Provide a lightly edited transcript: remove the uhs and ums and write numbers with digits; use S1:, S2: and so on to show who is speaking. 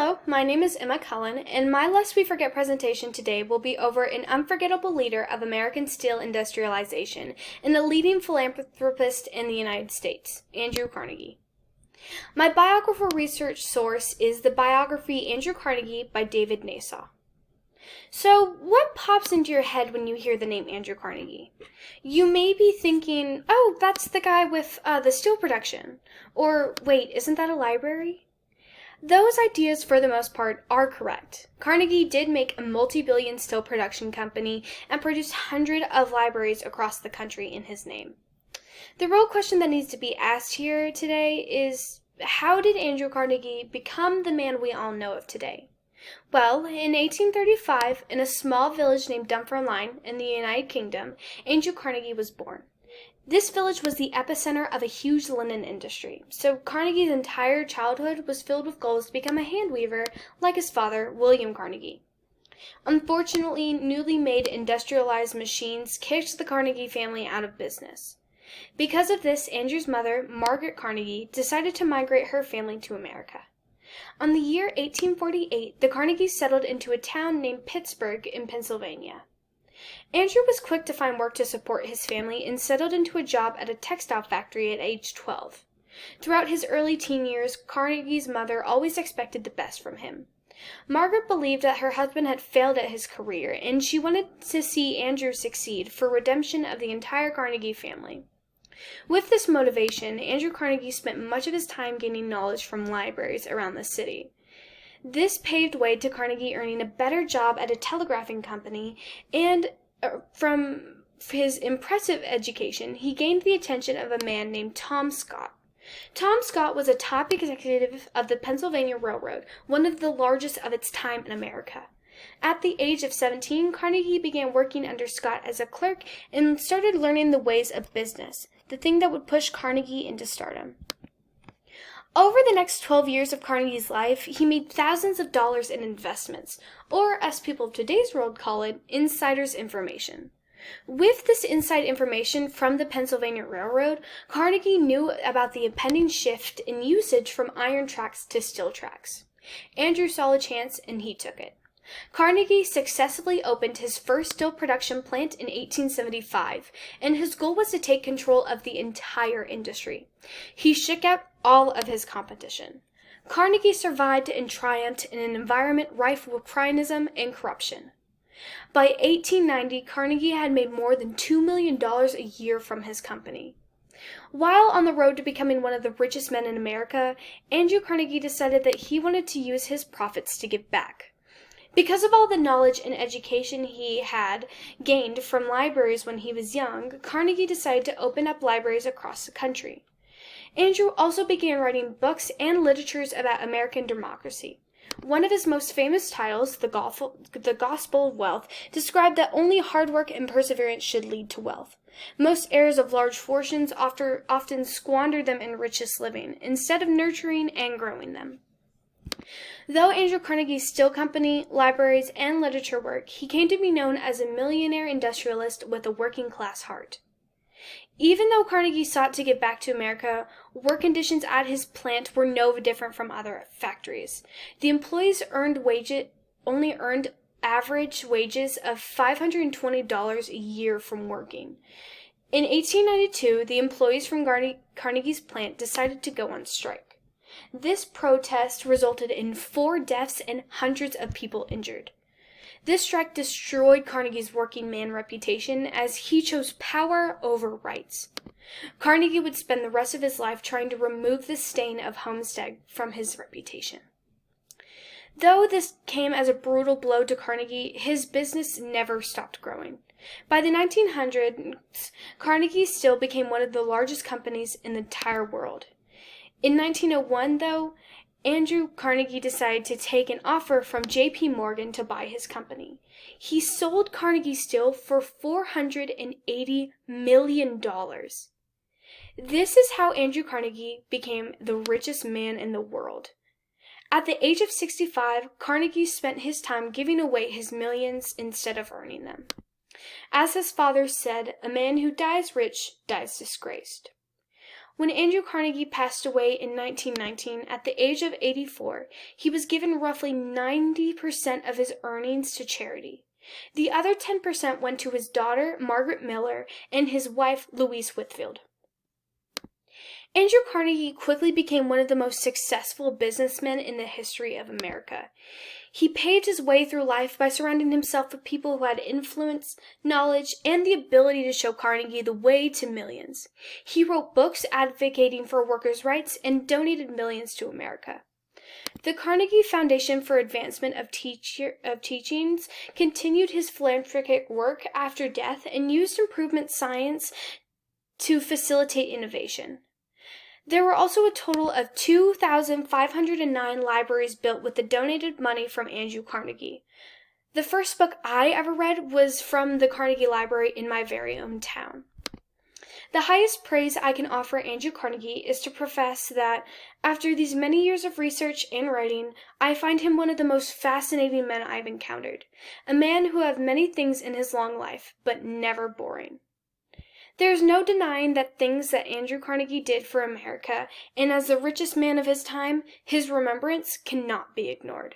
S1: Hello, my name is Emma Cullen, and my Lest We Forget presentation today will be over an unforgettable leader of American steel industrialization and a leading philanthropist in the United States, Andrew Carnegie. My biographical research source is the biography Andrew Carnegie by David Nasaw. So, what pops into your head when you hear the name Andrew Carnegie? You may be thinking, oh, that's the guy with the steel production. Or, wait, isn't that a library? Those ideas, for the most part, are correct. Carnegie did make a multi-billion steel production company and produced hundreds of libraries across the country in his name. The real question that needs to be asked here today is, how did Andrew Carnegie become the man we all know of today? Well, in 1835, in a small village named Dunfermline in the United Kingdom, Andrew Carnegie was born. This village was the epicenter of a huge linen industry, so Carnegie's entire childhood was filled with goals to become a hand weaver like his father, William Carnegie. Unfortunately, newly made industrialized machines kicked the Carnegie family out of business. Because of this, Andrew's mother, Margaret Carnegie, decided to migrate her family to America. On the year 1848, the Carnegies settled into a town named Pittsburgh in Pennsylvania. Andrew was quick to find work to support his family and settled into a job at a textile factory at age 12. Throughout his early teen years, Carnegie's mother always expected the best from him. Margaret believed that her husband had failed at his career, and she wanted to see Andrew succeed for redemption of the entire Carnegie family. With this motivation, Andrew Carnegie spent much of his time gaining knowledge from libraries around the city. This paved way to Carnegie earning a better job at a telegraphing company, and from his impressive education, he gained the attention of a man named Tom Scott. Tom Scott was a top executive of the Pennsylvania Railroad, one of the largest of its time in America. At the age of 17, Carnegie began working under Scott as a clerk and started learning the ways of business, the thing that would push Carnegie into stardom. Over the next 12 years of Carnegie's life, he made thousands of dollars in investments, or as people of today's world call it, insider's information. With this inside information from the Pennsylvania Railroad, Carnegie knew about the impending shift in usage from iron tracks to steel tracks. Andrew saw a chance and he took it. Carnegie successfully opened his first steel production plant in 1875, and his goal was to take control of the entire industry. He shook out all of his competition. Carnegie survived and triumphed in an environment rife with cronyism and corruption. By 1890, Carnegie had made more than $2 million a year from his company. While on the road to becoming one of the richest men in America, Andrew Carnegie decided that he wanted to use his profits to give back. Because of all the knowledge and education he had gained from libraries when he was young, Carnegie decided to open up libraries across the country. Andrew also began writing books and literatures about American democracy. One of his most famous titles, The Gospel of Wealth, described that only hard work and perseverance should lead to wealth. Most heirs of large fortunes often squander them in richest living, instead of nurturing and growing them. Though Andrew Carnegie's steel company, libraries, and literature work, he came to be known as a millionaire industrialist with a working-class heart. Even though Carnegie sought to give back to America, work conditions at his plant were no different from other factories. The employees only earned average wages of $520 a year from working. In 1892, the employees from Carnegie's plant decided to go on strike. This protest resulted in 4 deaths and hundreds of people injured. This strike destroyed Carnegie's working man reputation as he chose power over rights. Carnegie would spend the rest of his life trying to remove the stain of Homestead from his reputation. Though this came as a brutal blow to Carnegie, his business never stopped growing. By the 1900s, Carnegie still became one of the largest companies in the entire world. In 1901, though, Andrew Carnegie decided to take an offer from J.P. Morgan to buy his company. He sold Carnegie Steel for $480 million. This is how Andrew Carnegie became the richest man in the world. At the age of 65, Carnegie spent his time giving away his millions instead of earning them. As his father said, a man who dies rich dies disgraced. When Andrew Carnegie passed away in 1919 at the age of 84, he was given roughly 90% of his earnings to charity. The other 10% went to his daughter, Margaret Miller, and his wife, Louise Whitfield. Andrew Carnegie quickly became one of the most successful businessmen in the history of America. He paved his way through life by surrounding himself with people who had influence, knowledge, and the ability to show Carnegie the way to millions. He wrote books advocating for workers' rights and donated millions to America. The Carnegie Foundation for Advancement of Teachings continued his philanthropic work after death and used improvement science to facilitate innovation. There were also a total of 2,509 libraries built with the donated money from Andrew Carnegie. The first book I ever read was from the Carnegie Library in my very own town. The highest praise I can offer Andrew Carnegie is to profess that, after these many years of research and writing, I find him one of the most fascinating men I've encountered, a man who had many things in his long life, but never boring. There is no denying that things that Andrew Carnegie did for America, and as the richest man of his time, his remembrance cannot be ignored.